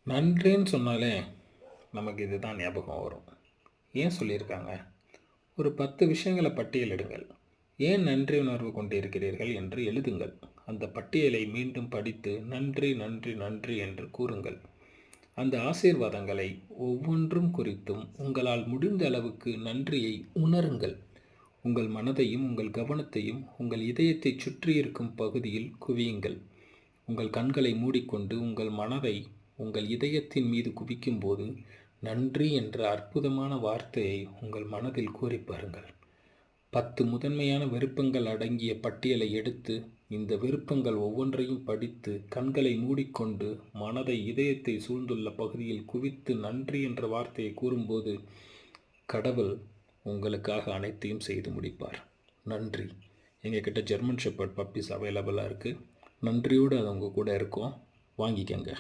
நன்றின்னு சொன்னாலே நமக்கு இதுதான் ஞாபகம் வரும். ஏன் சொல்லியிருக்காங்க? ஒரு 10 விஷயங்களை பட்டியலிடுங்கள். ஏன் நன்றி உணர்வு கொண்டிருக்கிறீர்கள் என்று எழுதுங்கள். அந்த பட்டியலை மீண்டும் படித்து நன்றி நன்றி நன்றி என்று கூறுங்கள். அந்த ஆசீர்வாதங்களை ஒவ்வொன்றும் குறித்தும் உங்களால் முடிந்த அளவுக்கு நன்றியை உணருங்கள். உங்கள் மனதையும் உங்கள் கவனத்தையும் உங்கள் இதயத்தைச் சுற்றியிருக்கும் பகுதியில் குவியுங்கள். உங்கள் கண்களை மூடிக்கொண்டு உங்கள் மனதை உங்கள் இதயத்தின் மீது குவிக்கும்போது நன்றி என்ற அற்புதமான வார்த்தையை உங்கள் மனதில் கூறி பாருங்கள். 10 முதன்மையான விருப்பங்கள் அடங்கிய பட்டியலை எடுத்து இந்த விருப்பங்கள் ஒவ்வொன்றையும் படித்து கண்களை மூடிக்கொண்டு மனதை இதயத்தை சூழ்ந்துள்ள பகுதியில் குவித்து நன்றி என்ற வார்த்தையை கூறும்போது கடவுள் உங்களுக்காக அனைத்தையும் செய்து முடிப்பார். நன்றி. எங்ககிட்ட ஜெர்மன் ஷெப்பர்ட் பப்பீஸ் அவைலபிளாக இருக்குது. நன்றியோடு அது உங்கள் கூட இருக்கும். வாங்கிக்கங்க.